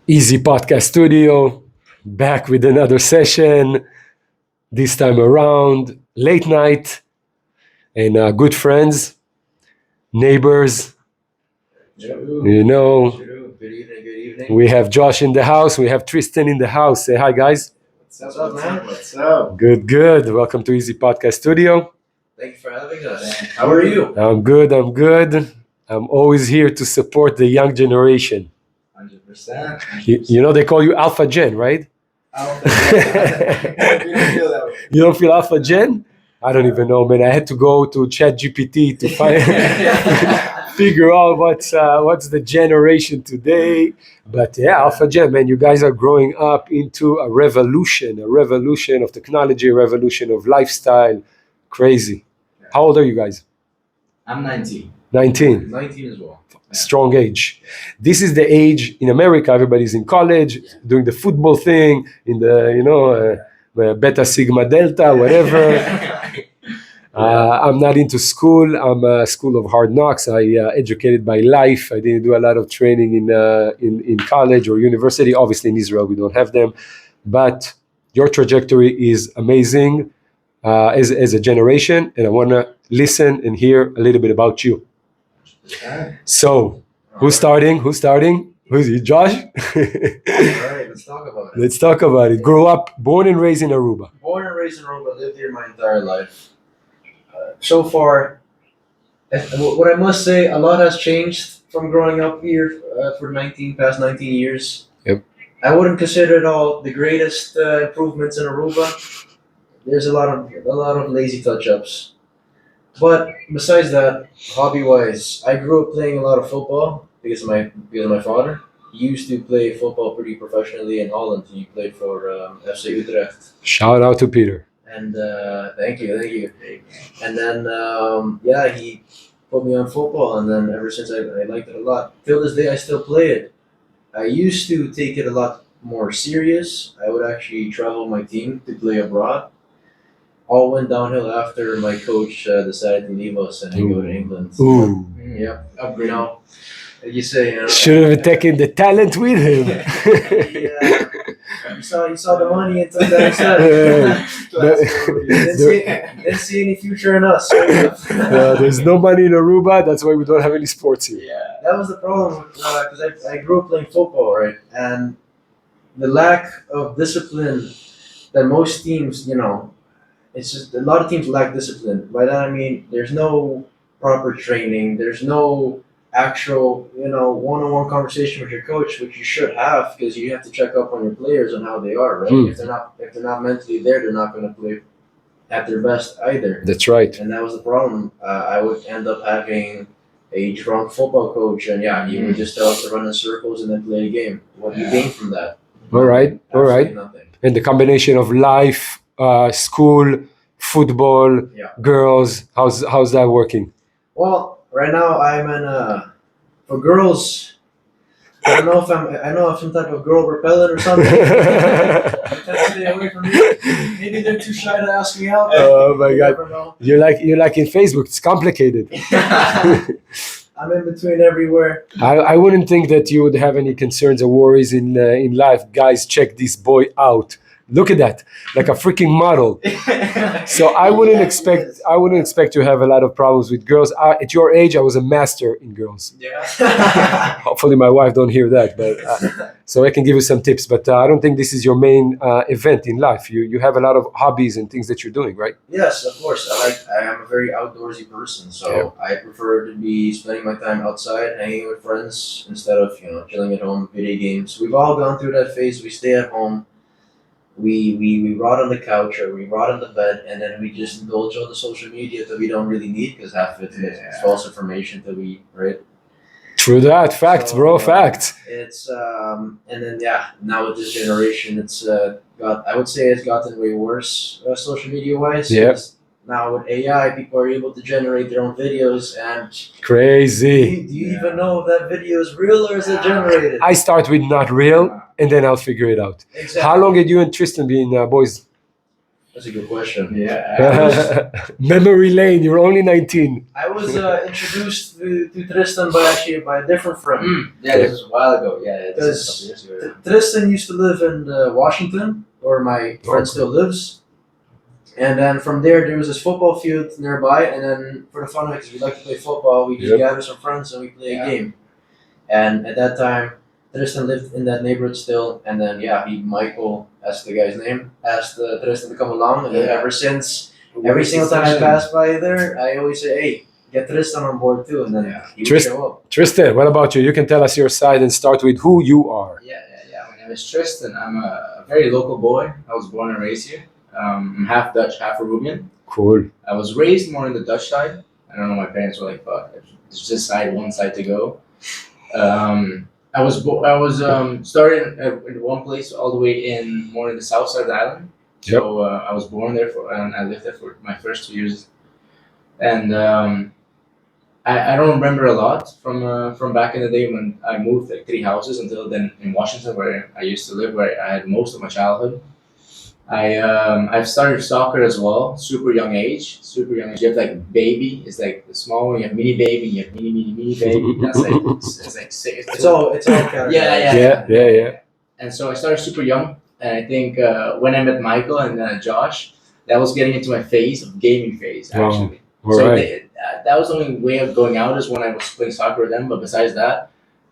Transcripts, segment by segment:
EEZEE Podcast Studio, back with another session. This time around, late night, and good friends, neighbors. You know, Good evening. we have Josh in the house. We have Tristan in the house. Say hi, guys. What's up, man? What's up? Good, good. Welcome to EEZEE Podcast Studio. Thank you for having us. How are you? I'm good. I'm good. I'm always here to support the young generation. 100%. You know, they call you Alpha Gen, right? I don't think we don't feel that way. You don't feel Alpha Gen? I don't even know, man. I had to go to ChatGPT to find figure out what's the generation today. But yeah, Alpha Gen, man, you guys are growing up into a revolution of technology, a revolution of lifestyle. Crazy. How old are you guys? I'm 19. 19. 19 as well. Strong age. This is the age in America. Everybody's in college, doing the football thing, in the Beta Sigma Delta, whatever. I'm not into school. I'm a school of hard knocks. I educated by life. I didn't do a lot of training in college or university. Obviously, in Israel, we don't have them. But your trajectory is amazing as a generation, and I want to listen and hear a little bit about you. So, who's starting? Who's it? Josh? All right, let's talk about it. Let's talk about it. Grew up, born and raised in Aruba. Born and raised in Aruba, lived here my entire life. So far, what I must say, a lot has changed from growing up here for past 19 years. Yep. I wouldn't consider it all the greatest improvements in Aruba. There's a lot of lazy touch-ups. But besides that, hobby-wise, I grew up playing a lot of football because of my father. He used to play football pretty professionally in Holland. He played for FC Utrecht. Shout out to Peter. And thank you. And then he put me on football, and then ever since I liked it a lot. Till this day, I still play it. I used to take it a lot more serious. I would actually travel my team to play abroad. All went downhill after my coach decided to leave us and go to England. Ooh. Yeah, upgrade now. You say, Should have taken the talent with him. Yeah. You saw the money and took that instead. Didn't see any future in us. There's no money in Aruba. That's why we don't have any sports here. Yeah, that was the problem because I grew up playing football, right? And the lack of discipline that most teams, it's just a lot of teams lack discipline. By that I mean there's no proper training. There's no actual, one-on-one conversation with your coach, which you should have because you have to check up on your players and how they are, right? If they're not mentally there, they're not going to play at their best either. That's right. And that was the problem. I would end up having a drunk football coach, and he would just tell us to run in circles and then play a game. What do you gain from that? All right. Nothing. And the combination of life, school, football, girls, how's that working? Well, right now I'm in for girls. I don't know if I'm some type of girl repellent or something. Stay away from me. Maybe they're too shy to ask me out. Oh my God! You're like in Facebook. It's complicated. I'm in between everywhere. I wouldn't think that you would have any concerns or worries in life. Guys, check this boy out. Look at that, like a freaking model. So I wouldn't expect to have a lot of problems with girls. At your age, I was a master in girls. Yeah. Hopefully my wife don't hear that, but so I can give you some tips. But I don't think this is your main event in life. You have a lot of hobbies and things that you're doing, right? Yes, of course. I am a very outdoorsy person, so I prefer to be spending my time outside, hanging with friends instead of chilling at home, video games. We've all gone through that phase. We stay at home. We rot on the couch or we rot on the bed, and then we just indulge all the social media that we don't really need because half of it is false information that right. True that. Facts, bro. Facts. It's and then now with this generation, it's I would say it's gotten way worse social media wise. Yeah. Now with AI, people are able to generate their own videos and crazy. Do you even know if that video is real or is it generated? I start with not real, and then I'll figure it out. Exactly. How long had you and Tristan been boys? That's a good question. Yeah. Memory lane. You're only 19. I was introduced to Tristan by a different friend. Yeah, this was a while ago. Yeah, this Because was a couple years ago. Tristan used to live in Washington, where my friend still lives. And then from there was this football field nearby. And then for the fun of it, because we like to play football, we just gather some friends and we play a game. And at that time, Tristan lived in that neighborhood still. And then, Michael, that's the guy's name, asked Tristan to come along. And then ever since, every single time I pass by there, I always say, hey, get Tristan on board too. And then he would show up. Tristan, what about you? You can tell us your side and start with who you are. Yeah. My name is Tristan. I'm a very local boy. I was born and raised here. I'm half Dutch, half Arubian. Cool. I was raised more in the Dutch side. I don't know. My parents were like, "Fuck, there's just one side to go." I was started in one place all the way more in the south side of the island. So I was born there and I lived there for my first 2 years. And I don't remember a lot from back in the day when I moved like 3 houses until then in Washington where I used to live, where I had most of my childhood. I've started soccer as well, super young age. You have like baby, it's like the small one. You have mini baby, you have mini baby. That's like it's like six. It's all categorized. Yeah. And so I started super young, and I think when I met Michael and Josh, that was getting into my gaming phase actually. Wow. So Right. that was the only way of going out is when I was playing soccer with them. But besides that,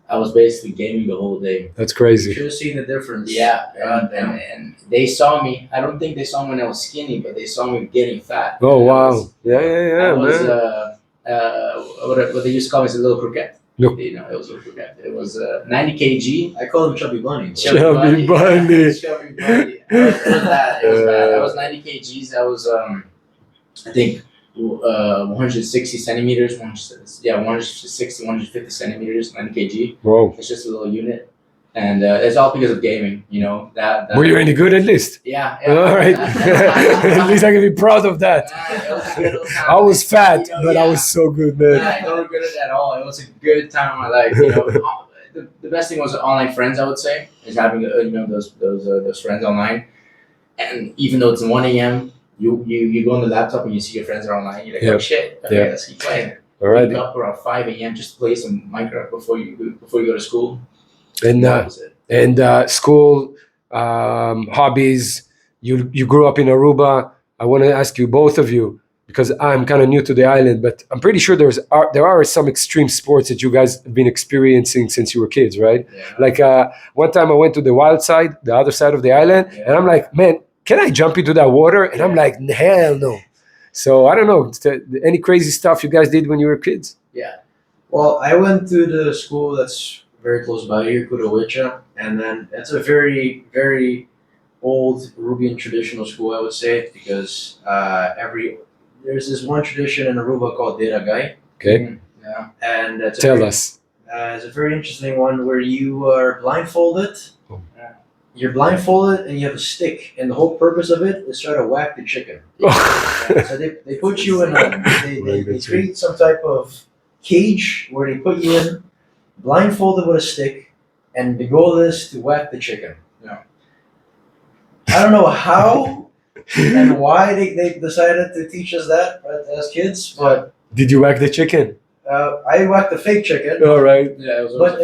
I was basically gaming the whole day. That's You crazy. should have seen the difference. Yeah, and they saw me. I don't think they saw me when I was skinny, but they saw me getting fat. Oh, And wow. Yeah, I was, man. what they used to call me is a little croquette. No. You know, it was a little croquette. It was 90 kg. I call him Chubby Bunny. Chubby Bunny. Chubby Bunny. It was bad. I was 90 kgs. I was, I think, 160 centimeters. 160, 150 centimeters, 90 kg. Whoa. It's just a little unit. And it's all because of gaming, you know. That Were you any good at least? Yeah. All right. At least I can be proud of that. It was a good time. I was fat, You know, but I was so good, man. I don't regret it at all. It was a good time of my life. You know, the best thing was online friends. I would say is having those friends online. And even though it's 1 a.m., you go on the laptop and you see your friends are online. You're like, oh shit, okay, let's keep playing. All right. Wake up around 5 a.m. just to play some Minecraft before you go to school. And That was it. school, hobbies. You grew up in Aruba. I want to ask you, both of you, because I'm kind of new to the island, but I'm pretty sure there are some extreme sports that you guys have been experiencing since you were kids, right? Yeah. Like one time I went to the wild side, the other side of the island, and I'm like, man, can I jump into that water? And I'm like, hell no. So I don't know, any crazy stuff you guys did when you were kids? Well, I went to the school that's very close by here, Kudowicha, and then it's a very, very old Arubian traditional school, I would say, because there's this one tradition in Aruba called Deragai, Okay, Yeah. and tell us. It's a very interesting one where you are blindfolded. Oh. You're blindfolded and you have a stick, and the whole purpose of it is try to whack the chicken. So they put you in they create some type of cage where they put you in, blindfolded with a stick, and the goal is to whack the chicken. Yeah. I don't know how and why they decided to teach us that as kids, but Did you whack the chicken? I whacked the fake chicken. All right. Yeah, it was But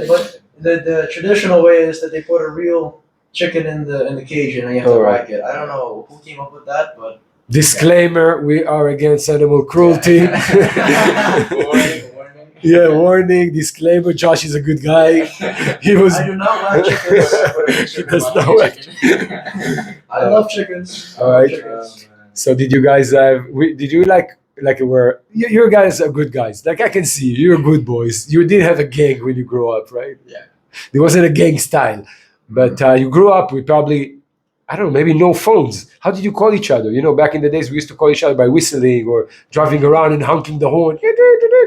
the traditional way is that they put a real chicken in the cage and then you have to Alright. whack it. I don't know who came up with that, but Disclaimer, we are against animal cruelty. Warning. Yeah, warning, disclaimer, Josh is a good guy. He was... I do not like chickens. He does not like... I love chickens. I All love right. chickens. So did you guys did you like were you guys are good guys, like I can see you're good boys. You did have a gang when you grew up, right? Yeah. There wasn't a gang style, but you grew up with probably, I don't know, maybe no phones. How did you call each other? You know, back in the days we used to call each other by whistling or driving around and honking the horn.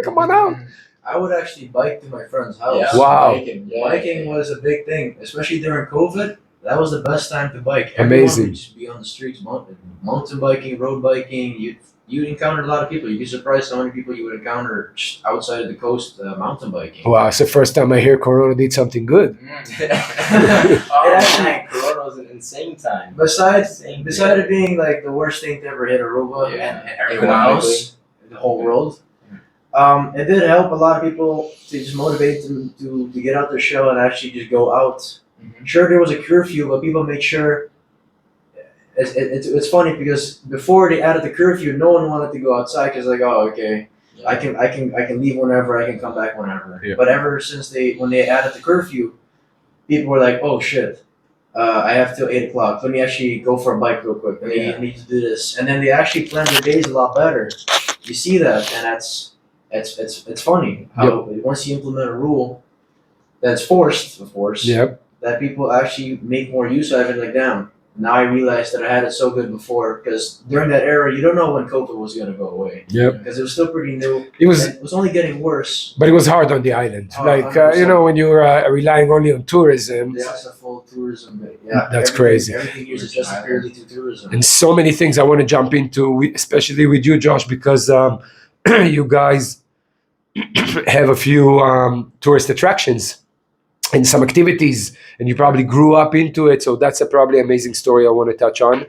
Come on out. I would actually bike to my friend's house. Yeah. Wow. Biking was a big thing, especially during COVID. That was the best time to bike. Amazing. Everyone would just be on the streets, mountain biking, road biking. you encounter a lot of people. You'd be surprised how many people you would encounter just outside of the coast mountain biking. Wow, it's the first time I hear Corona did something good. Oh man, Corona was an insane time. Besides Insane it being like the worst thing to ever hit Aruba Yeah. and everyone else, the whole world, it did help a lot of people to just motivate them to get out their shell and actually just go out. Mhm. Sure, there was a curfew, but people made sure. It's funny because before they added the curfew, no one wanted to go outside because like, oh, okay, I can leave whenever, I can come back whenever. Yeah. But ever since when they added the curfew, people were like, oh shit, I have till 8 o'clock. Let me actually go for a bike real quick. I need to do this, and then they actually plan their days a lot better. You see that, and it's funny how once you implement a rule that's forced, of course, Yep. that people actually make more use of it. Like, damn. Now I realized that I had it so good before because during that era, you don't know when COVID was going to go away Yep. because it was still pretty new. It was, And it was only getting worse. but it was hard on the island. Oh, Like, 100%. when you're relying only on tourism, It's a full tourism bit. Yeah, That's everything- crazy. Everything here is just purely to tourism. and so many things I want to jump into, especially with you, Josh, because you guys have a few tourist attractions and some activities, and you probably grew up into it. So that's a probably amazing story I want to touch on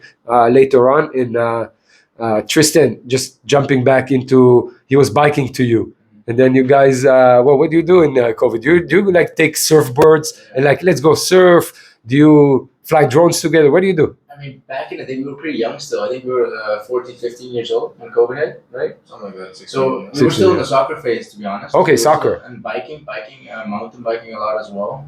later on. And Tristan, just jumping back into, he was biking to you. And then you guys, what do you do in COVID? Do you like take surfboards and like, let's go surf? Do you fly drones together? What do you do? I mean, back in the day, we were pretty young still. I think we were 14, 15 years old when COVID hit, right? Something like that. So we were still in the soccer phase, to be honest. Okay, We were soccer. still- And biking, mountain biking a lot as well.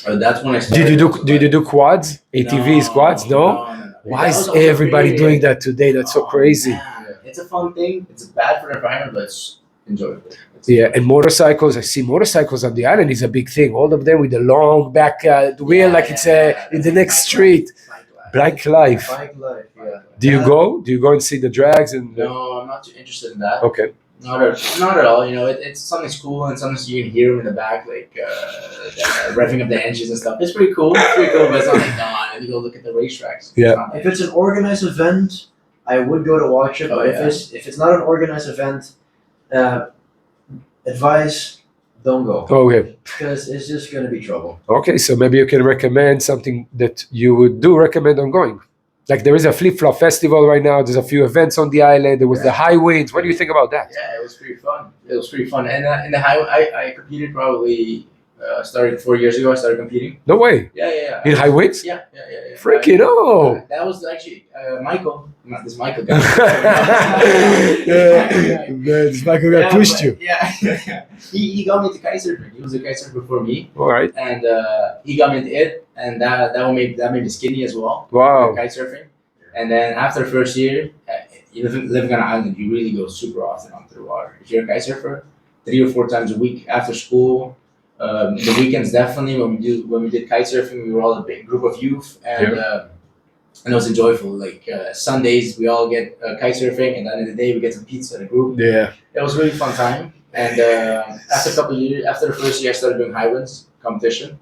That's when I started. Did you do quads, ATVs, quads? No. Why That is was also everybody pretty- doing that today? That's so Oh, crazy. man. It's a fun thing. It's bad for the environment, but it's enjoyable. Yeah, and motorcycles. I see motorcycles on the island is a big thing. All of them with the long back wheel, like it's in the next street. Bike life. Bike life, yeah. Do you go? Do you go and see the drags and? No, I'm not too interested in that. Okay. Not at all. You know, it's something's cool, and sometimes you can hear them in the back, like revving up the engines and stuff. It's pretty cool. But it's not like, no, I need to go look at the racetracks. Yeah. It's not- If it's an organized event, I would go to watch it. Oh, But yeah. if it's not an organized event, advise don't go Okay. because it's just gonna be trouble. Okay. So maybe you can recommend something that you would do recommend on going. Like there is a flip flop festival right now. There's a few events on the island. There was the high winds. What do you think about that? Yeah, it was pretty fun. And in the high, I competed probably started 4 years ago. I started competing. No way. Yeah. In high winds? Yeah. Freaking oh. That was actually Michael. Not this Michael guy. Man, this Michael guy pushed you. Yeah. he got me into kitesurfing. He was a kitesurfer before me, All right. and he got me into it, and that made me skinny as well. Wow. Kitesurfing, and then after the first year, living on an island, you really go super often onto the water. If you're a kitesurfer, 3 or 4 times a week after school. The weekends definitely when we did kitesurfing, we were all a big group of youth, and it was enjoyable. Like Sundays, we all get kitesurfing, and then in the day we get some pizza in a group. Yeah. It was a really fun time. And after a couple of years, after the first year, I started doing high winds competition.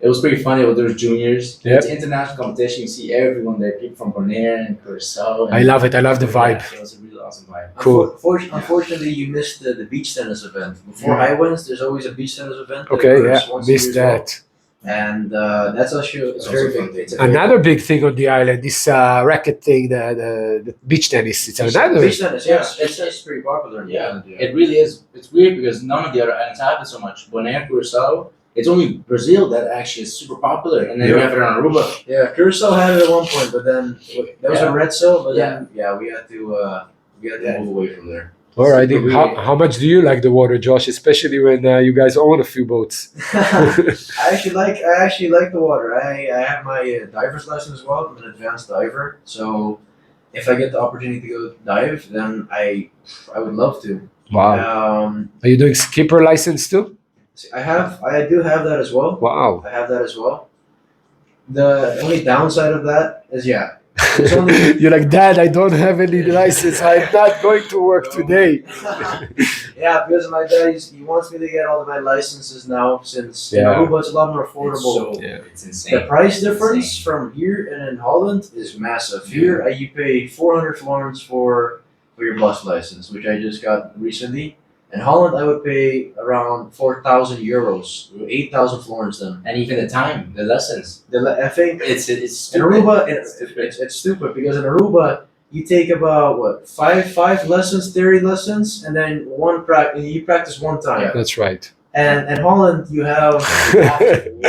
It was pretty funny. There was juniors. Yep. It's international competition. You see everyone there, people from Bonaire and Curacao. I love it. I love the vibe. Yeah, it was a really awesome vibe. Cool. Unfortunately, you missed the beach tennis event. Before High Winds, there's always a beach tennis event. that Okay, occurs yeah. once a Missed year as well. that. And that's actually it's It's very also big. fun. It's a very Another big thing on the island, this racket thing, the beach tennis. It's another. beach tennis. Yes, it's pretty popular. In the Yeah, island, it really is. It's weird because none of the other islands have it so much. Bonaire, Curacao. It's only Brazil that actually is super popular, and then we have it on Aruba. Yeah, Curacao had it at one point, but then that was a red cell. But then we had to move away from there. Alrighty. Super How much do you like the water, Josh? Especially when you guys own a few boats. I actually like the water. I have my diver's license as well. I'm an advanced diver, so if I get the opportunity to go dive, then I would love to. Wow. Are you doing skipper license too? I do have that as well. Wow. I have that as well. The only downside of that is there's only You're like, Dad, I don't have any license. I'm not going to work today. because my dad he wants me to get all of my licenses now since in Yeah. Aruba it's a lot more affordable. It's insane. The price difference from here and in Holland is massive. Here, you pay 400 florins for for your bus license, which I just got recently. In Holland, I would pay around 4,000 euros, 8,000 florins then. And even the time, the lessons. I think It's in stupid. Aruba, It's stupid. it's stupid because in Aruba, you take about what five lessons, theory lessons, and then you practice one time. Yeah. That's right. And in Holland, you have And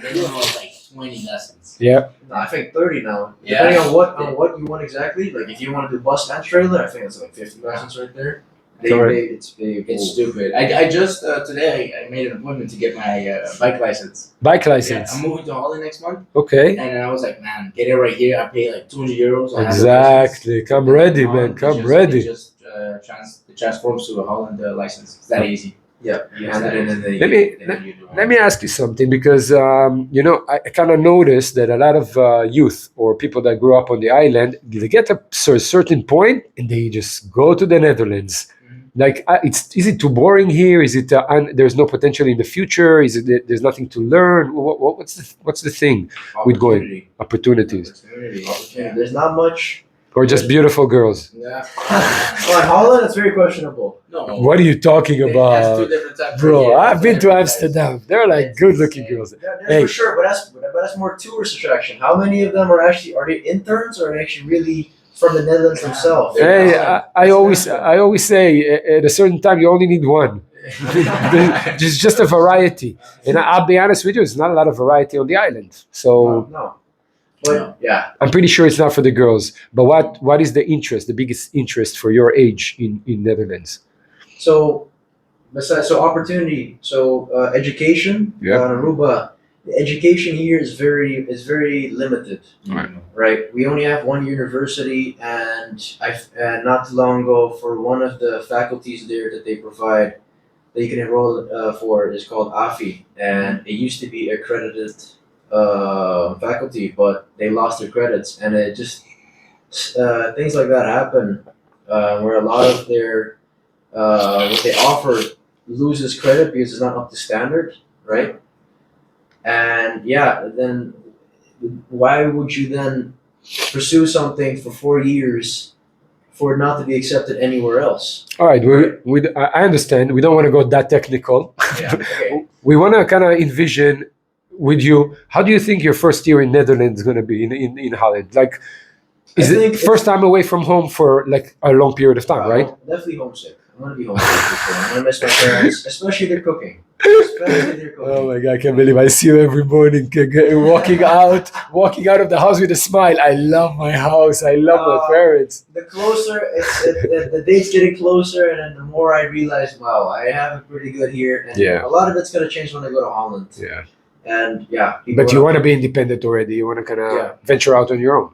minimum of like 20 lessons. Yeah. I think 30 now. Yeah. Depending on what you want exactly. Like if you want to do bus and trailer, I think it's like 50 lessons right there. It's big. It's stupid. I just today I made an appointment to get my bike license. Bike Yeah, license. I'm moving to Holland next month, Okay. and then I was like, man, get it right here. I pay like 200 euros. I have the Exactly. license. Come And ready, Holland, man. Come it ready. just it transforms to a Holland license. It's that easy. Yeah, you hand it in and then Let Let me ask you something because I kind of noticed that a lot of youth or people that grew up on the island, they get to a certain point and they just go to the Netherlands. Like, is it too boring here? Is it there's no potential in the future? Is it that there's nothing to learn? What's the thing with going opportunities Opportunity. Yeah, there's not much. or just beautiful girls? Yeah. Well, in Holland, it's very questionable. No. What are you talking That's two about, different types. bro? Yeah, I've been to every guy's- Amsterdam. They're like good-looking girls. Yeah, Hey. for sure, but that's more tourist attraction. How many of them are they interns or are they actually really from the Netherlands Yeah. themselves? Hey, Yeah. I always say at a certain time you only need one. There's just a variety, and I'll be honest with you, there's not a lot of variety on the island. So No. But yeah, I'm pretty sure it's not for the girls. But what is the interest, the biggest interest for your age in Netherlands? so opportunity, education. Yeah. In Aruba, the education here is very limited. Right, we only have one university, and not too long ago, for one of the faculties there that they provide, that you can enroll for, is called AFI, and it used to be accredited faculty, but they lost their credits, and it just things like that happen, where a lot of their what they offer loses credit because it's not up to standard, right? And yeah, then why would you then pursue something for 4 years for it not to be accepted anywhere else? All right, I understand. We don't want to go that technical. Yeah. Okay. We want to kind of envision with you. How do you think your first year in Netherlands is going to be in Holland? Like, is I it think first time away from home for like a long period of time, right? Definitely homesick. I'm gonna be homesick for sure. I'm gonna miss my parents, especially their cooking. Especially their cooking. Oh my God, I can't believe I see you every morning walking out of the house with a smile. I love my house. I love my parents. The closer the date's getting closer, and then the more I realize, wow, I have it pretty good here. And Yeah. a lot of it's gonna change when I go to Holland. Yeah. And yeah, But you want to be independent already. You want to kind of Yeah. venture out on your own.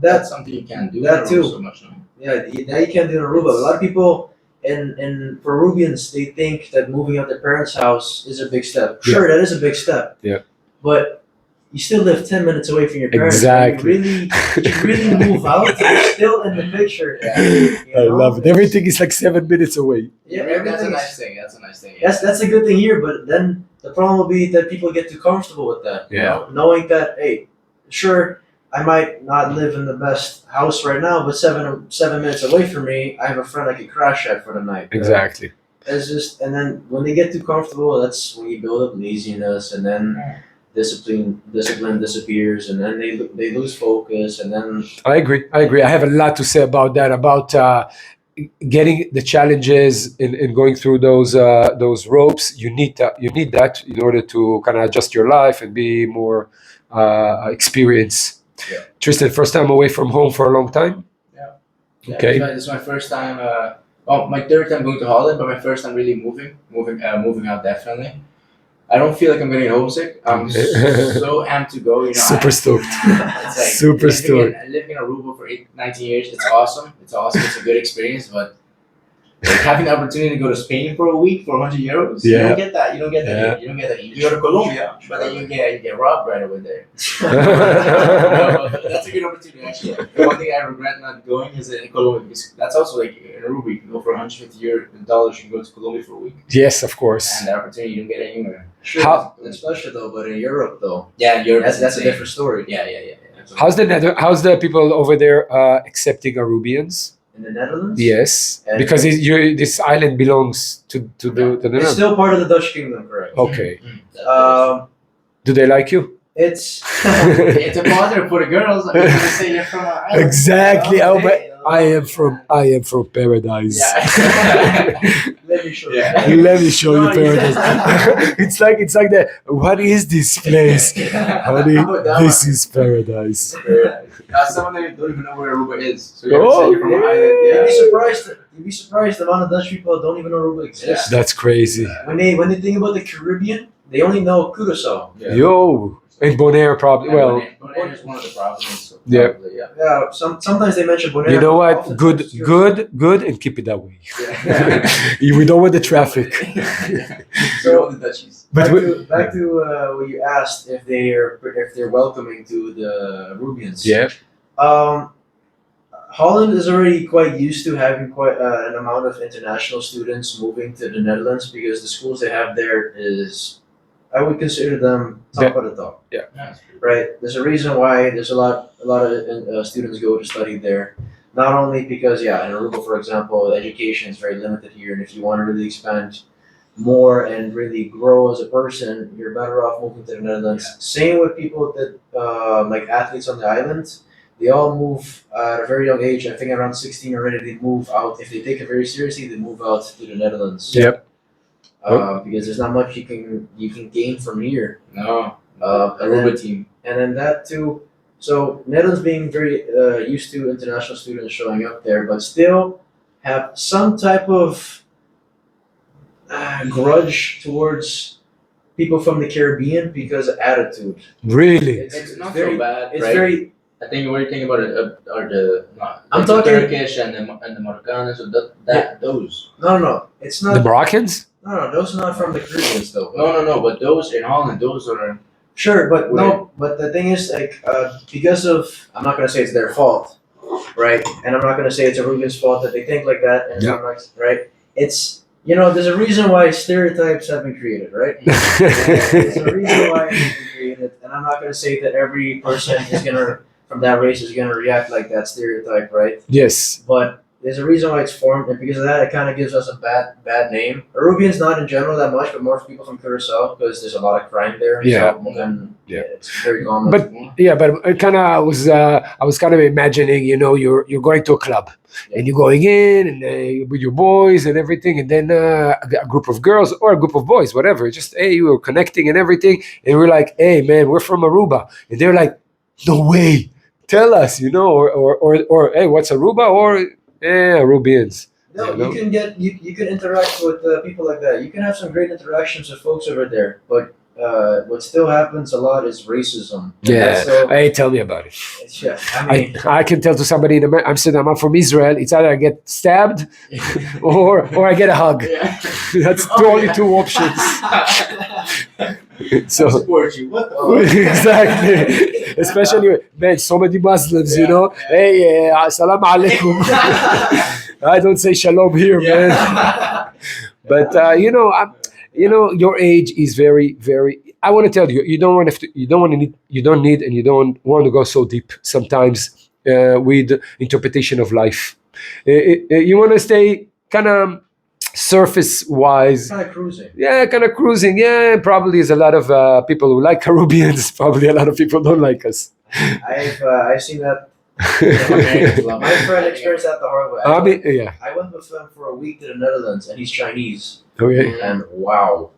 That's something you can do. That too. So much, no? Yeah, that you can do in Aruba. A lot of people in Peruvians, they think that moving out their parents' house is a big step. Sure, that is a big step. Yeah. But you still live 10 minutes away from your parents. Exactly. You really move out, you're still in the picture. You I know? love it. Everything is like 7 minutes away. Yeah, That's a everything's- nice thing. That's a nice thing. Yeah. That's a good thing here, but then the problem will be that people get too comfortable with that. You Yeah. know? Knowing that, hey, sure, I might not live in the best house right now, but 7 minutes away from me, I have a friend I can crash at for the night. Exactly. It's just, and then when they get too comfortable, that's when you build up laziness, and then discipline disappears, and then they lose focus, and then I agree. I have a lot to say about that, about getting the challenges in going through those ropes. You need that in order to kind of adjust your life and be more experienced. Yeah. Tristan, first time away from home for a long time? Yeah, Okay. This is my first time. My third time going to Holland, but my first time really moving out definitely. I don't feel like I'm getting homesick. I'm so amped to go. You know, Super stoked. It's like Super stoked. living in Aruba for 19 years. It's awesome. It's a good experience, but like having the opportunity to go to Spain for a week for 100 euros, you Yeah. don't get that. You don't get that. Yeah. You don't get that. You go to Colombia, but then you get robbed right over there. No, that's a good opportunity actually. The one thing I regret not going is in Colombia, because that's also like in Aruba. You can go for 150 dollars. You can go to Colombia for a week, Yes, of course. and that opportunity you don't get anywhere. sure, How- especially though, but in Europe though, Yeah, you're that's a different story. Yeah. How's the people over there accepting Arubians? In in the Netherlands. Yes, And because this island belongs to the it's Netherlands. still part of the Dutch kingdom, correct? Okay. Do they like you? It's It's a bother for the girls. I mean, they say you're from an island. Exactly. Oh, but hey, I am from paradise. Yeah. let me show Yeah. you. Let me show you No, paradise. it's like that. What is this place, honey? Oh, that This one. is paradise. Some of them don't even know where Aruba is. So you have to Oh, say you're from an yeah. island. You'd be Yeah. surprised. You'd be surprised the amount of Dutch people don't even know Aruba exists. That's crazy. When they think about the Caribbean, they only know Curaçao. Yeah. Yo, and Bonaire probably. Yeah, well, Bonaire is one of the provinces. So Yeah. probably, yeah. Yeah, sometimes they mention Bonaire. you know what? oftentimes it's Good, and keep it that way. Yeah. We don't want the traffic. So all the Dutchies. But back to what you asked if they're welcoming to the Arubians. yeah, Holland is already quite used to having quite an amount of international students moving to the Netherlands because the schools they have there is, I would consider them top of the top. Yeah, that's true. Right. There's a reason why there's a lot of students go to study there. Not only because in Aruba, for example, education is very limited here, and if you want to really expand more and really grow as a person, you're better off moving to the Netherlands. Same with people that like athletes on the island. They all move at a very young age. I think around 16 already. They move out. If they take it very seriously, they move out to the Netherlands. Yep. Because there's not much you can gain from here. No. And Aruba then, team. and then that too. So Netherlands being very used to international students showing up there, but still have some type of grudge towards people from the Caribbean because of attitude. really. It's not very, so bad, It's right? very. I think what you're thinking about are the I'm the talking- Turkish and the Moroccanos. So those. No. It's The not. Moroccans? No. Those are not from the Caribbean still. No. But those in Holland, those are. Sure, but Wait. no. But the thing is, like, because of, I'm not gonna say it's their fault, right? And I'm not gonna say it's Aruban's fault that they think like that, and Yeah. I'm not- right? It's there's a reason why stereotypes have been created, right? There's a reason why it's been created, and I'm not gonna say that every person is gonna from that race is gonna react like that stereotype, right? Yes. But there's a reason why it's formed, and because of that, it kind of gives us a bad name. Arubians not in general that much, but more for people from Curacao because there's a lot of crime there. Yeah. So, and Yeah. it's very common. But yeah, but it kind of I was kind of imagining, you're going to a club and you're going in and with your boys and everything, and then a group of girls or a group of boys, whatever, just you were connecting and everything, and we're like, hey man, we're from Aruba, and they're like, no way, tell us, or hey, what's Aruba, or Arubians. No, You know? you can you can interact with people like that. You can have some great interactions with folks over there, but what still happens a lot is racism. Yeah. So Hey, tell me about it. I mean, I can tell to somebody in Amsterdam, I'm from Israel. It's either I get stabbed or I get a hug. Yeah. That's the only two options. So support you. What the? exactly. Especially man, so many Muslims, Hey, assalamu alaikum. I don't say shalom here, man. But your age is very, very. I want to tell you, you don't need, and you don't want to go so deep sometimes with interpretation of life. You want to stay kind of surface wise. kind of cruising. Yeah, kind of cruising. Yeah, probably is a lot of people who like Caribbeans. Probably a lot of people don't like us. I've seen that. My friend experienced that the hard way. I mean, yeah. I went with him for a week to the Netherlands, and he's Chinese. Okay. And wow,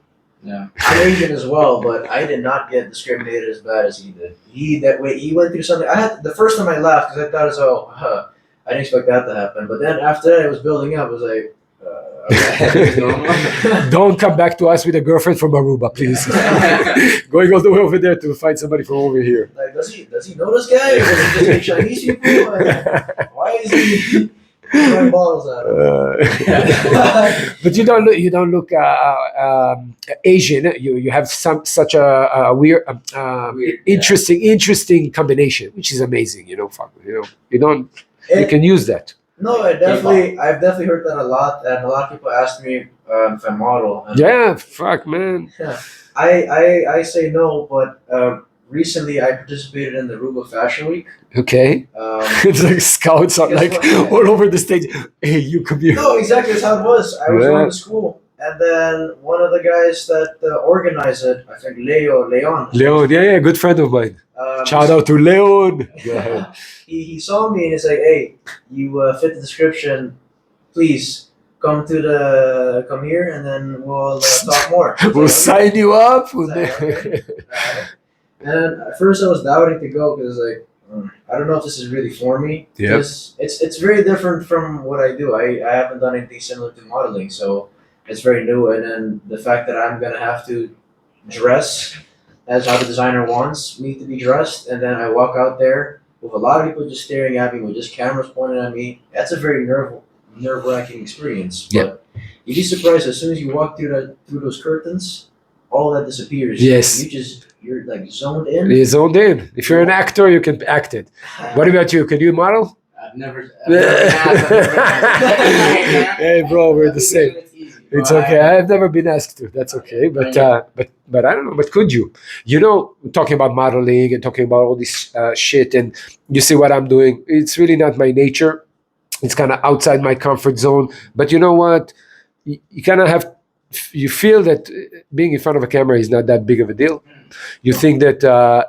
Yeah. I'm Asian as well, but I did not get discriminated as bad as he did. He went through something. I had the first time I laughed because I thought I didn't expect that to happen. But then after that, it was building up. I was like, okay. Don't come back to us with a girlfriend from Aruba, please. Going all the way over there to find somebody from over here. Like, does he know this guy? Or does he just make Chinese people? Why is he throwing bottles at him? But you don't look Asian. You have such a weird, interesting combination, which is amazing. You can use that. No, I've definitely heard that a lot, and a lot of people ask me if I model. And Yeah, fuck, man. I say no, but recently I participated in the Aruba Fashion Week. Okay. It's like scouts are Guess like what? all over the stage. Hey, you come here. No, exactly. That's how it was. I was Yeah. going to school, and then one of the guys that organized it, I think Leon. Leon, yeah, good friend of mine. Shout out to Leon. Go ahead. He saw me and he's like, "Hey, you fit the description. Please come here, and then we'll talk more." I was We'll like, "Okay." sign you up. It's like, okay. Alright. And at first I was doubting to go because like I don't know if this is really for me. Yeah. Because it's very different from what I do. I haven't done anything similar to modeling, so it's very new. And then the fact that I'm gonna have to dress as how the designer wants me to be dressed, and then I walk out there with a lot of people just staring at me with just cameras pointed at me. That's a very nerve wracking experience. Yeah. But you'd be surprised as soon as you walk through those curtains, all that disappears. Yes. You're like zoned in. He's zoned in. If you're an actor, you can act it. What about you? Can you model? I've never asked. Hey, bro, we're the same. It's okay. I've never been asked to. That's okay. But I don't know. But could you? You know, talking about modeling and talking about all this shit, and you see what I'm doing. It's really not my nature. It's kind of outside my comfort zone. But you know what? You kind of have. You feel that being in front of a camera is not that big of a deal. You think that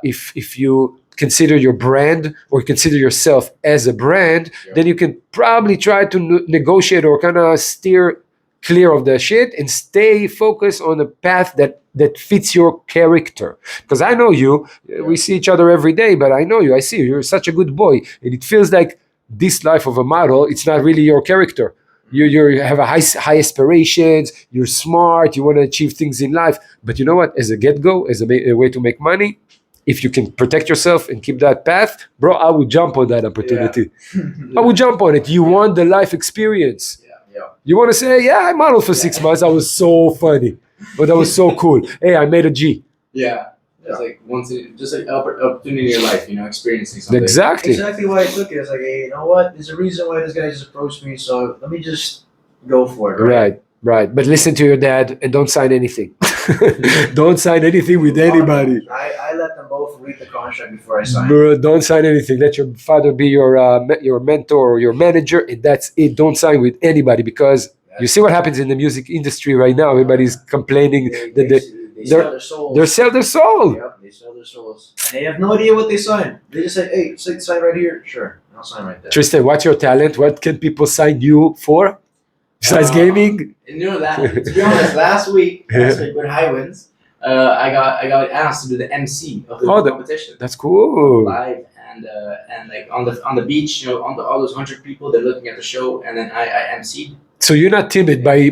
if you consider your brand or consider yourself as a brand, then you can probably try to negotiate or kind of steer clear of the shit and stay focused on a path that fits your character. Because I know you, we see each other every day, but I know you, I see you, you're such a good boy. And it feels like this life of a model, it's not really your character. You have high aspirations, you're smart, you want to achieve things in life. But you know what? As a get-go, as a way to make money, if you can protect yourself and keep that path, bro, I would jump on that opportunity. I would jump on it. You want the life experience. You want to say, yeah, I modeled for 6 months. I was so funny. But that was so cool. Hey, I made a G. Yeah. It's like just like opportunity in your life, experiencing something. Exactly. Exactly why I took it. It's like, hey, you know what? There's a reason why this guy just approached me, so let me just go for it. Right. But listen to your dad and don't sign anything. Don't sign anything with anybody. I let them both read the contract before I sign. Bro, don't sign anything. Let your father be your mentor or your manager, and that's it. Don't sign with anybody because you see what happens in the music industry right now. Everybody's complaining that They sell their souls. they sell their soul. Yep, they sell their souls. And they have no idea what they sign. They just say, hey, sign right here. Sure, I'll sign right there. Tristan, what's your talent? What can people sign you for? Besides gaming? To be honest, last week with Highwinds, I got asked to do the MC of the competition. That's cool. Live and like on the beach, on all those 100 people, they're looking at the show, and then I MC'd. So you're not timid by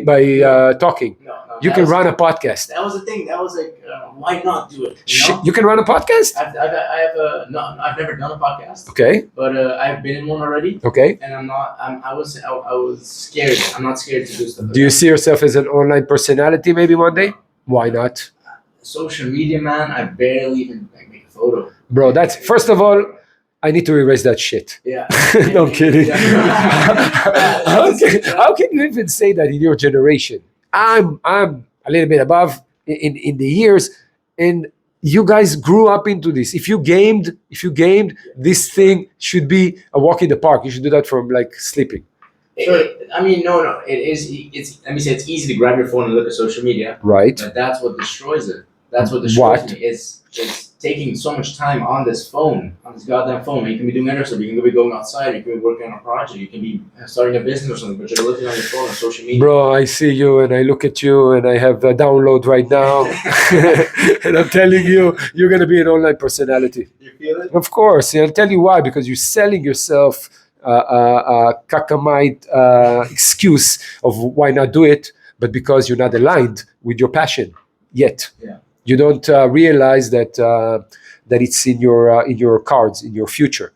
talking. No. You can run a podcast. That was the thing. That was like, why not do it? You can run a podcast? I've never done a podcast. Okay. But I've been in one already. Okay. And I was scared. I'm not scared to do stuff. Do you see yourself as an online personality maybe one day? Why not? Social media, man. I barely even make a photo. Bro, that's first of all, I need to erase that shit. Yeah. No, I'm kidding. How can you even say that in your generation? I'm a little bit above in the years, and you guys grew up into this. If you gamed, this thing should be a walk in the park. You should do that from like sleeping. No. It is. Let me say it's easy to grab your phone and look at social media. Right. But that's what destroys it. That's what destroys me. It's taking so much time on this goddamn phone. You can be doing other stuff. You can be going outside. You can be working on a project. You can be starting a business or something. But you're looking on your phone on social media. Bro, I see you and I look at you and I have a download right now. And I'm telling you, you're going to be an online personality. You feel it? Of course. And I'll tell you why. Because you're selling yourself a cacamite excuse of why not do it, but because you're not aligned with your passion yet. Yeah. You don't realize that it's in your cards, in your future,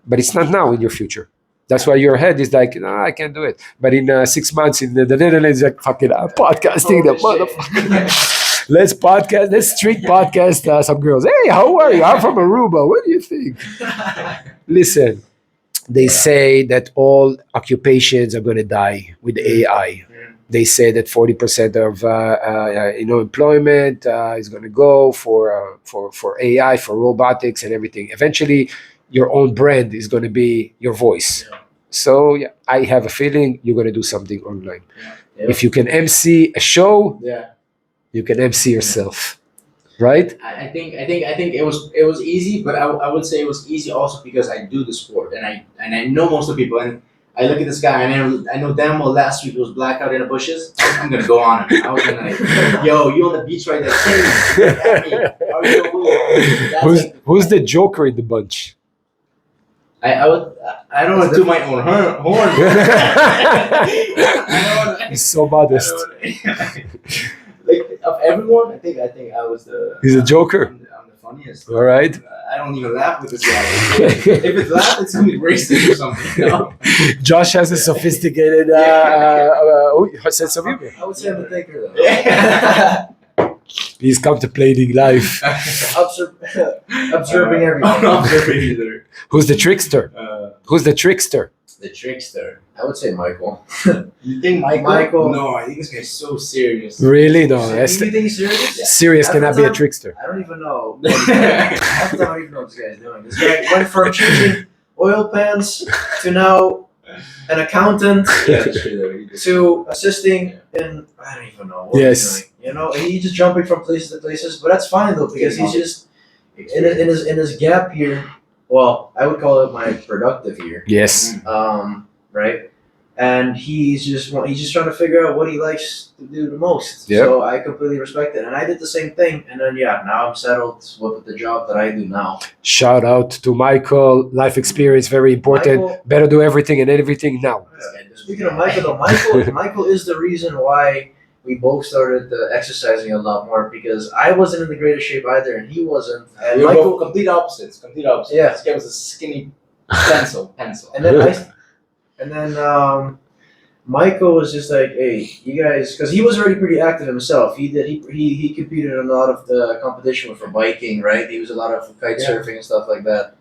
but it's not now in your future. That's why your head is like, no, I can't do it. But in 6 months in the Netherlands, like, fuck it, I'm podcasting, the motherfucker. Let's street podcast some girls. Hey, how are you? I'm from Aruba. What do you think? Listen, they say that all occupations are going to die with AI. they say that 40% of employment is going to go for AI, for robotics and everything. Eventually, your own brand is going to be your voice. Yeah. So yeah, I have a feeling you're going to do something online. Yeah. If you can MC a show, Yeah. you can MC yourself, right? I think it was easy, but I would say it was easy also because I do the sport and I know most of the people, and I look at this guy and I know damn well last week it was blackout in the bushes. I'm gonna go on him. I was gonna like, yo, you on the beach right there? Hey, look at me. Are you cool? That's Who's the joker in the bunch? I don't want to toot my own horn. He's so modest. Like of everyone, I think I was the. He's a joker. I'm the funniest. All right. I don't even laugh with this guy. If it's laugh, it's gonna be racist or something. You know? Josh has a sophisticated sense of humor. I would say I'm a thinker though. Yeah. He's contemplating life. Observing everything. Who's the trickster? Who's the trickster? The trickster. I would say Michael. You think Michael? No, I think this guy's so serious. Really? No. Do That's you think he's serious? serious cannot be a trickster. I don't even know. Half the time I don't even know what this guy's doing. This guy went from changing oil pans to now an accountant Yeah, that's true. Though. He just- to assisting in I don't even know what Yes. he's doing. You know, he's just jumping from places to places, but that's fine though because he's just in his gap year. Well, I would call it my productive year. Yes. Right? And he's just trying to figure out what he likes to do the most. Yeah. So I completely respect it, and I did the same thing. And then now I'm settled with the job that I do now. Shout out to Michael. Life experience, very important. Michael- Better do everything and everything now. Speaking of Michael, though, Michael is the reason why we both started exercising a lot more because I wasn't in the greatest shape either, and he wasn't. And We were Michael, both complete opposites. Complete opposites. Yeah. This guy was a skinny pencil. and then Michael was just like, "Hey, you guys," because he was already pretty active himself. He competed in a lot of the competition for biking, right? He was a lot of kite surfing and stuff like that.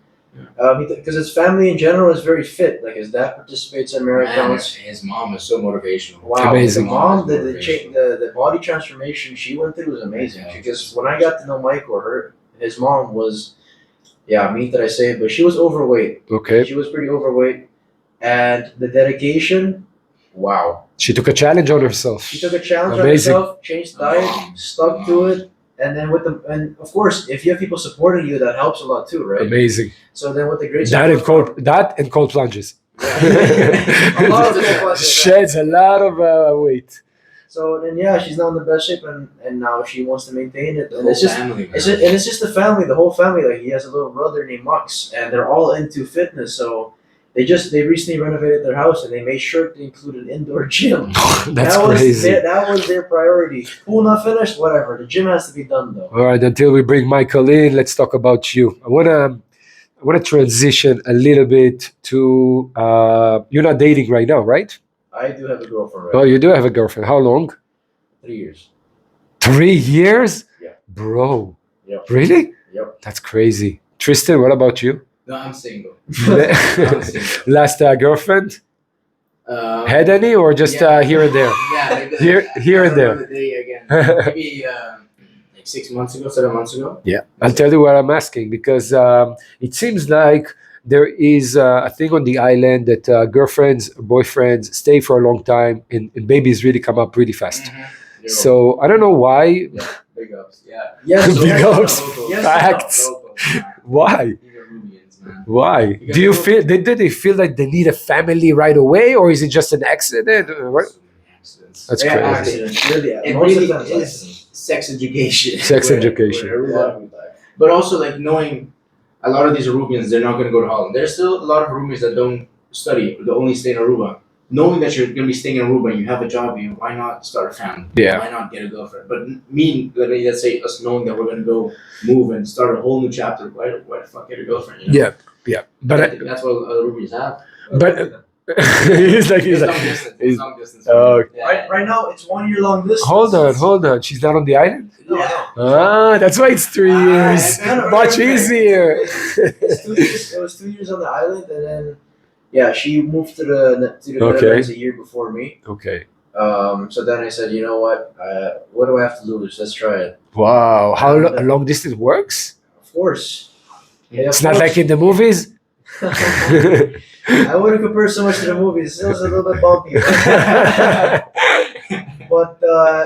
Because his family in general is very fit. Like his dad participates in marathons. Man, his mom is so motivational. Wow, Amazing. the mom, Is the body transformation she went through was amazing. Yeah. Because when I got to know Michael, his mom was, me that I say it, but she was overweight. Okay. She was pretty overweight, and the dedication, wow. She took a challenge on herself. She took a challenge Amazing. on herself, changed diet, stuck to it, and then and of course, if you have people supporting you, that helps a lot too, right? Amazing. So then with the great That and cold plunges. A lot of people Sheds a lot of weight. So then, she's now in the best shape, and now she wants to maintain it. And The it's just, family, man. it's just the family, the whole family. Like he has a little brother named Max, and they're all into fitness. So they recently renovated their house, and they made sure to include an indoor gym. That's that crazy. That was their priority. Pool not finished, whatever. The gym has to be done though. All right, until we bring Michael in, let's talk about you. I wanna transition a little bit to you're not dating right now, right? I do have a girlfriend, Oh, right? you do have a girlfriend. How long? 3 years. 3 years? Yeah. Bro. Yep. Really? Yep. That's crazy. Tristan, what about you? No, I'm single. I'm single. Last girlfriend? Had any or just yeah. here and there? Yeah, maybe Here and there. The day again. Maybe like 6 months ago, 7 months ago. Yeah, I'll tell you what I'm asking because it seems like there is a thing on the island that girlfriends, boyfriends stay for a long time and babies really come up really fast. Mm-hmm. So I don't know why. Yeah, big ups. Yeah. Yes. Big yes, ups. Locals. Yes, Facts. Locals, man. Why? Even Rubians, man. Why? Do you feel? Did they feel like they need a family right away, or is it just an accident? What? So many accidents. That's Yeah, crazy. accidents. Really, It most really of the time, is sex education. Sex Where- education. where Aruba- But also like knowing a lot of these Arubians, they're not going to go to Holland. There's still a lot of Arubians that don't study, they only stay in Aruba. Knowing that you're going to be staying in Aruba and you have a job, why not start a family? Yeah. Why not get a girlfriend? But let's say us knowing that we're going to go move and start a whole new chapter, why the fuck get a girlfriend? You know? Yeah, yeah. But I think that's what Arubians have. but he's like It's long distance. It's long distance. Oh, Yeah. Right now, it's 1 year long distance. hold on. She's not on the island. No, no. Ah, that's why it's 3 years. I kinda Much remember. easier. It's 2 years. It was 2 years on the island, and then she moved to the Okay. Netherlands a year before me. Okay. So then I said, you know what do I have to lose? Let's try it. Wow, how And, long distance works? of course. Yeah, It's of not like course. in the movies. I wouldn't compare so much to the movies. It was a little bit bumpy, but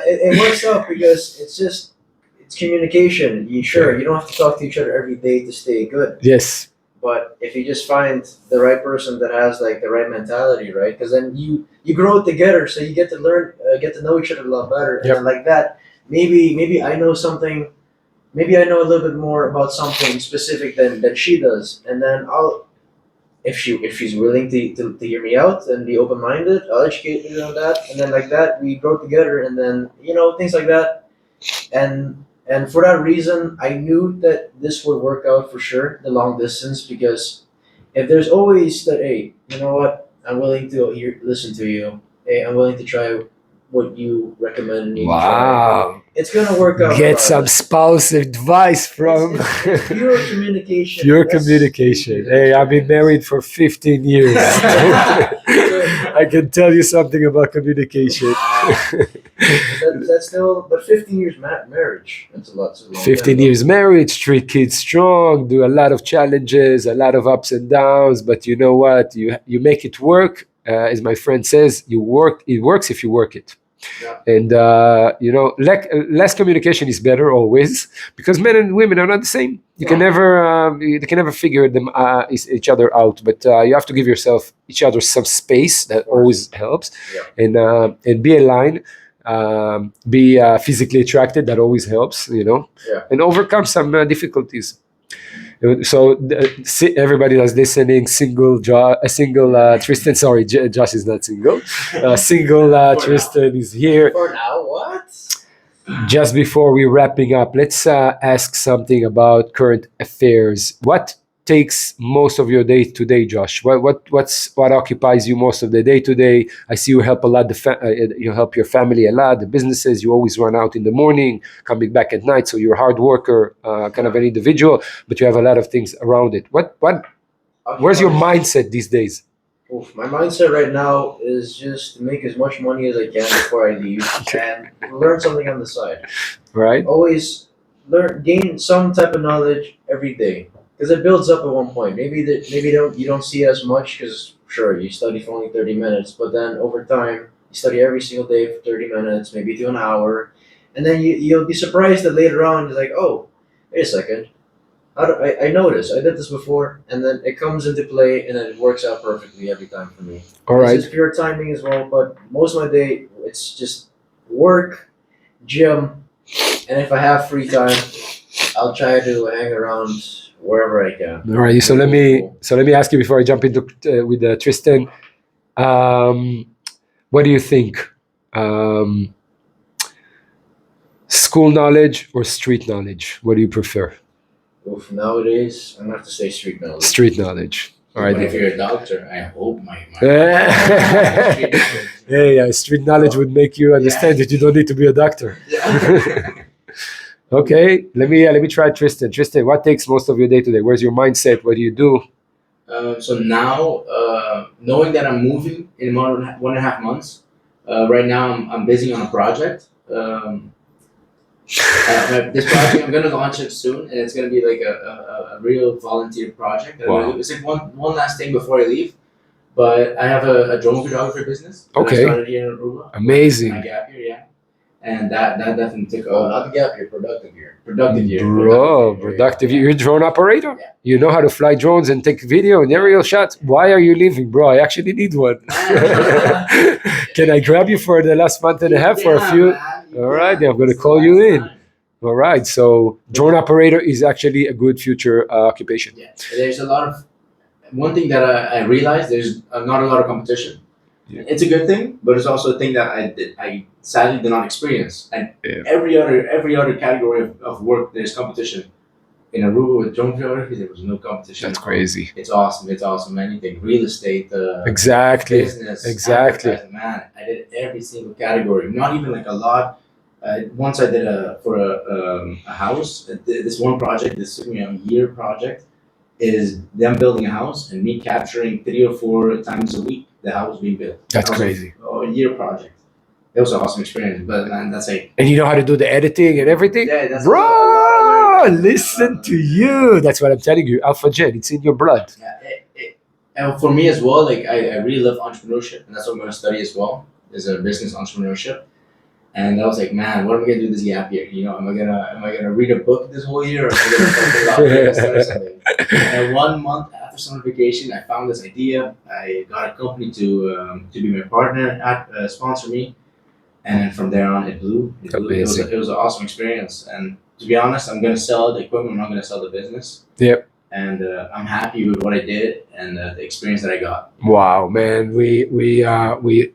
it works out because it's communication. You don't have to talk to each other every day to stay good. Yes, But if you just find the right person that has like the right mentality, right? Because then you grow together, so you get to learn, get to know each other a lot better, and Yep. then like that, maybe I know something, maybe I know a little bit more about something specific than she does, and then I'll if she's willing to hear me out and be open minded, I'll educate her on that, and then like that we grow together, and then things like that, and for that reason, I knew that this would work out for sure, the long distance, because if there's always that, hey, you know what, I'm willing to listen to you. Hey, I'm willing to try what you recommend me to try. wow. It's gonna work out. Get some regardless. spouse advice from It's pure communication. pure That's communication. the Hey, I've been experience. married for 15 years. I can tell you something about communication. That's still, but 15 years marriage. That's a lot. That's a long 15 time, years marriage, 3 kids strong, do a lot of challenges, a lot of ups and downs, but you know what? You make it work. As my friend says, it works if you work it. Yeah. And less communication is better always, because men and women are not the same. You can never figure them each other out, but you have to give each other some space. That always helps. Yeah. And be aligned, be physically attracted. That always helps. Yeah. And overcome some difficulties. So everybody that's listening, single Tristan. Sorry, Josh is not single. Single Tristan is here. For now, what? Just before we wrapping up, let's ask something about current affairs. What takes most of your day to day, Josh? What occupies you most of the day to day? I see you help a lot. You help your family a lot. The businesses, you always run out in the morning, coming back at night. So you're a hard worker, kind of an individual, but you have a lot of things around it. Where's your mindset these days? Oof, my mindset right now is just to make as much money as I can before I leave and learn something on the side. Right? Always gain some type of knowledge every day because it builds up at one point. Maybe you don't see as much because sure you study for only 30 minutes, but then over time you study every single day for 30 minutes, maybe to an hour, and then you'll be surprised that later on it's like, oh, wait a second. I noticed I did this before, and then it comes into play, and then it works out perfectly every time for me. All right. This is pure timing as well, but most of my day it's just work, gym, and if I have free time, I'll try to hang around wherever I can. All right. So let me ask you before I jump into with Tristan. What do you think? School knowledge or street knowledge? What do you prefer? Oof, nowadays, I'm gonna have to say street knowledge. Street knowledge. All right. But if you're a doctor, I hope my Hey, street knowledge would make you understand that you don't need to be a doctor. Okay, let me try Tristan. Tristan, what takes most of your day today? Where's your mindset? What do you do? So now, knowing that I'm moving in 1.5 months, right now I'm busy on a project. This project I'm gonna launch it soon, and it's gonna be like a real volunteer project. Wow. It's like one last thing before I leave, but I have a drone photography business. That Okay. I started here in Aruba. Amazing. My gap year, yeah, and that definitely took Not the gap year, productive year. productive year. Bro, productive. You're a drone operator? Yeah. You know how to fly drones and take video and aerial shots? Why are you leaving, bro? I actually need one. Can I grab you for the last month and a half for a few? All right, then I'm going to call you in. All right, so drone operator is actually a good future occupation. Yeah, there's a lot of one thing that I realized there's not a lot of competition. Yeah. It's a good thing, but it's also a thing that I sadly did not experience. And Yeah. every other category of work there's competition. In Aruba with drone photography, there was no competition. That's crazy. It's awesome. It's awesome. Anything, real estate, Exactly. business, Exactly. advertising. Man, I did every single category. Not even like a lot. Once I did for a house. This one project, this took me a year project, is them building a house and me capturing 3 or 4 times a week the house being built. That's That was crazy. a year project. it was an awesome experience. But man, that's like And you know how to do the editing and everything? yeah, that's Bro, listen to you. That's what I'm telling you. Alpha Gen, it's in your blood. Yeah, and for me as well, like I really love entrepreneurship, and that's what I'm going to study as well. Is a business entrepreneurship. And I was like, man, what am I gonna do this gap year? You know, am I gonna read a book this whole year, or am I gonna start something? And 1 month after summer vacation, I found this idea. I got a company to be my partner at sponsor me, and then from there on, it blew. Amazing. It was an awesome experience. And to be honest, I'm gonna sell the equipment. I'm not gonna sell the business. Yep. And I'm happy with what I did and the experience that I got. Wow, man. We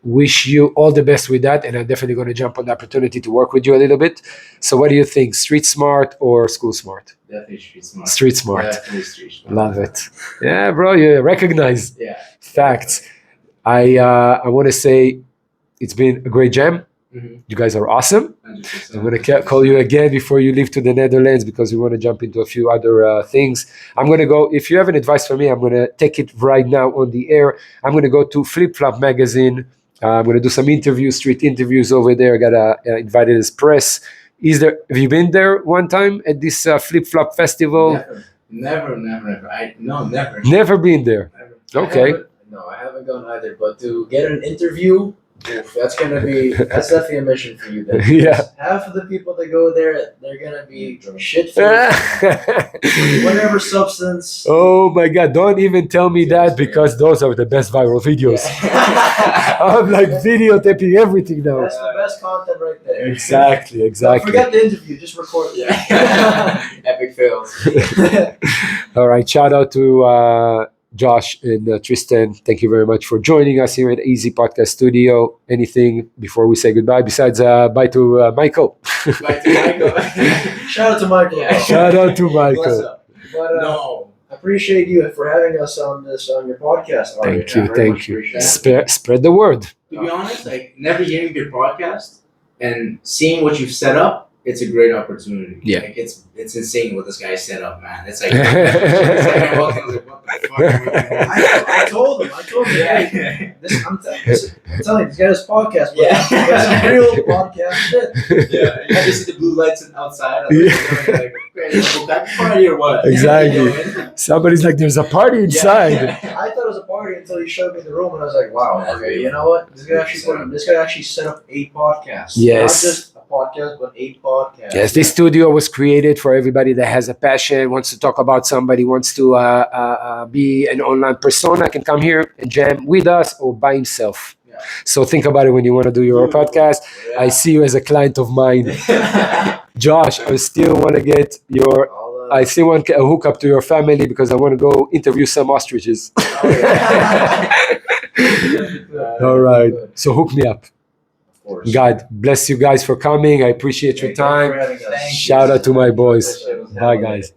wish you all the best with that, and I'm definitely going to jump on the opportunity to work with you a little bit. So, what do you think? Street smart or school smart? Definitely street smart. Street smart. Definitely street smart. Love it. Yeah, bro. You recognize Yeah. facts. I want to say it's been a great jam. Mm-hmm. You guys are awesome. 100%. I'm going to call you again before you leave to the Netherlands because we want to jump into a few other things. I'm going to go, if you have an advice for me, I'm going to take it right now on the air. I'm going to go to Flip Flop Magazine. I'm going to do some interviews, street interviews over there. I got invited as press. Have you been there one time at this Flip Flop festival? Never. Never. Never been there. Never. Okay. I haven't gone either. But to get an interview, that's definitely a mission for you. Then. Yeah. Half of the people that go there, they're gonna be shit faced, whatever substance. Oh my God! Don't even tell me that because those are the best viral videos. I'm like videotaping everything now. That's the best content right there. Exactly. Don't forget the interview. Just record it. Yeah. Epic fails. All right. Shout out to Josh and Tristan. Thank you very much for joining us here at EEZEE Podcast Studio. Anything before we say goodbye? Besides, bye to Michael. Bye to Michael. Shout out to Michael. Yeah. Shout out to Bless Michael. up. But, No. I appreciate you for having us on your podcast. Thank Ari. you. I very Thank much you. appreciate it. Spread the word. To be honest, like never hearing your podcast and seeing what you've set up, it's a great opportunity. Yeah. Like it's insane what this guy set up, man. It's like, I was like, what the fuck are we doing? I told him. Yeah. I'm telling you, he's got his podcast, but Yeah. that's real podcast shit. Yeah, you just see the blue lights outside. I'm like, okay, back party or what? Exactly. Somebody's like, there's a party inside. Yeah. I thought it was a party until he showed me the room, and I was like, wow, okay, you know what? This guy actually set up 8 podcasts. Yes. Not just a podcast, but 8 podcasts. Yes, this studio was created for everybody that has a passion, wants to talk about somebody, wants to be an online persona, can come here and jam with us or by himself. Yeah. So think about it when you want to do your podcast. Yeah. I see you as a client of mine. Josh, I still want to get I still want a hookup to your family because I want to go interview some ostriches. All right. So hook me up. Of course. God bless you guys for coming. I appreciate your Thank you for time. having us. Thank you. Shout out to my boys. Appreciate it. Bye, guys.